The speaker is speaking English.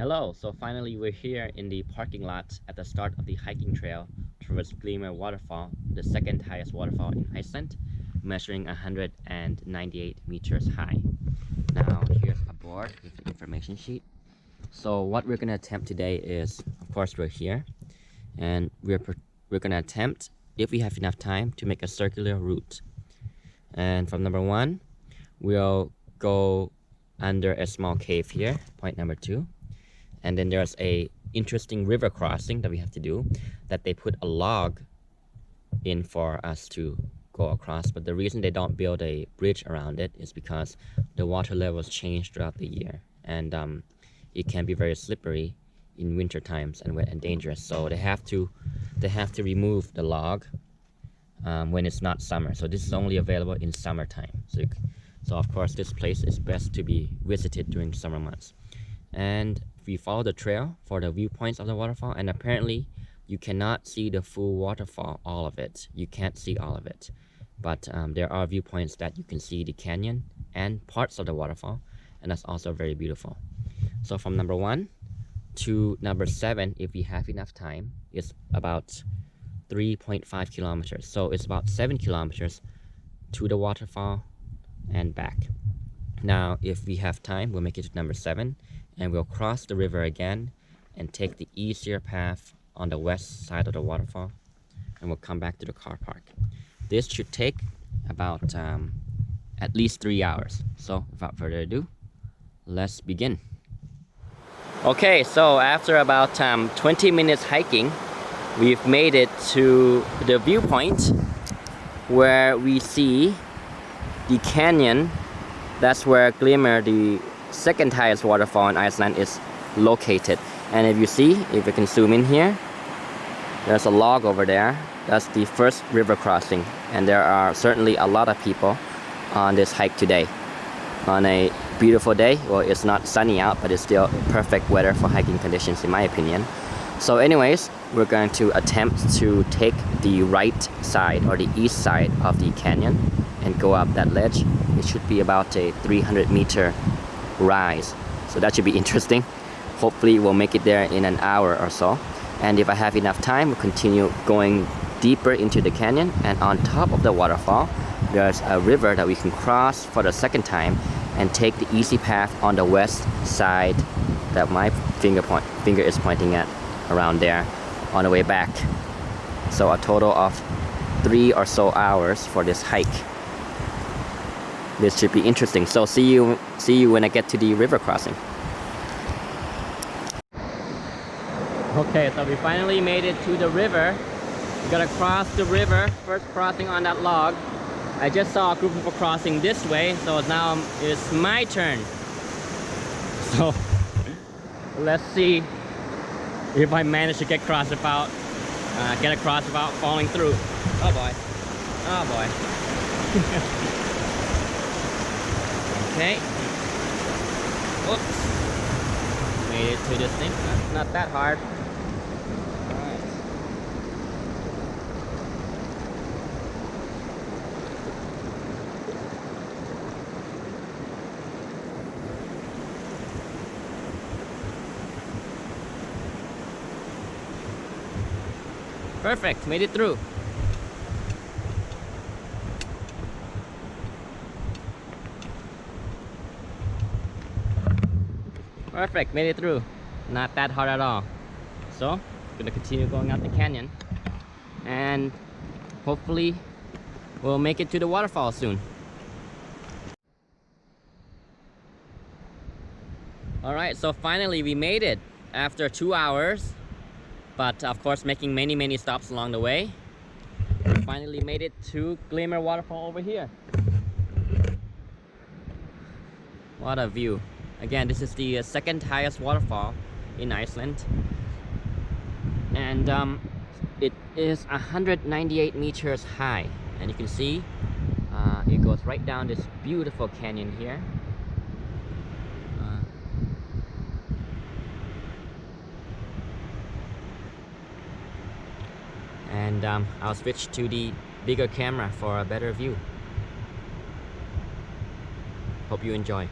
Hello, so finally we're here in the parking lot at the start of the hiking trail towards Glymur Waterfall, the second highest waterfall in Iceland, measuring 198 meters high. Now here's a board with an information sheet. So what we're going to attempt today is, of course, we're here, and we're going to attempt, if we have enough time, to make a circular route. And from number 1, we'll go under a small cave here, point number 2. And then there's a interesting river crossing that we have to do, that they put a log in for us to go across. But the reason they don't build a bridge around it is because the water levels change throughout the year, and it can be very slippery in winter times and wet and dangerous. So they have to remove the log when it's not summer. So this is only available in summertime. So of course this place is best to be visited during summer months. And we follow the trail for the viewpoints of the waterfall, and apparently you cannot see the full waterfall, all of it. You can't see all of it, but there are viewpoints that you can see the canyon and parts of the waterfall, and that's also very beautiful. So from number 1 to number 7, if we have enough time, it's about 3.5 kilometers. So it's about 7 kilometers to the waterfall and back. Now if we have time, we'll make it to number 7, and we'll cross the river again and take the easier path on the west side of the waterfall, and we'll come back to the car park. This should take about at least 3 hours. So without further ado, let's begin. Okay, so after about 20 minutes hiking, we've made it to the viewpoint where we see the canyon. That's where Glymur, the second highest waterfall in Iceland, is located. And if you see, if you can zoom in here, there's a log over there. That's the first river crossing, and there are certainly a lot of people on this hike today. On a beautiful day, well, it's not sunny out, but it's still perfect weather for hiking conditions in my opinion. So anyways, we're going to attempt to take the right side or the east side of the canyon and go up that ledge. It should be about a 300-meter rise, so that should be interesting. Hopefully we'll make it there in an hour or so, and if I have enough time, we'll continue going deeper into the canyon. And on top of the waterfall, there's a river that we can cross for the second time and take the easy path on the west side that my finger is pointing at, around there, on the way back. So a total of 3 or so hours for this hike. This should be interesting. So see you when I get to the river crossing. Okay, so we finally made it to the river. We gotta cross the river, first crossing on that log. I just saw a group of people crossing this way, so now it's my turn. So let's see if I manage to get across without falling through. Oh boy. Oh boy. Okay. Oops. Made it to this thing. Not that hard. Alright. Perfect. Made it through. Perfect, made it through. Not that hard at all. So, I'm gonna continue going out the canyon, and hopefully we'll make it to the waterfall soon. Alright, so finally we made it after 2 hours, but of course making many stops along the way. We finally made it to Glymur Waterfall over here. What a view. Again, this is the second highest waterfall in Iceland, and it is 198 meters high, and you can see it goes right down this beautiful canyon here. And I'll switch to the bigger camera for a better view. Hope you enjoy.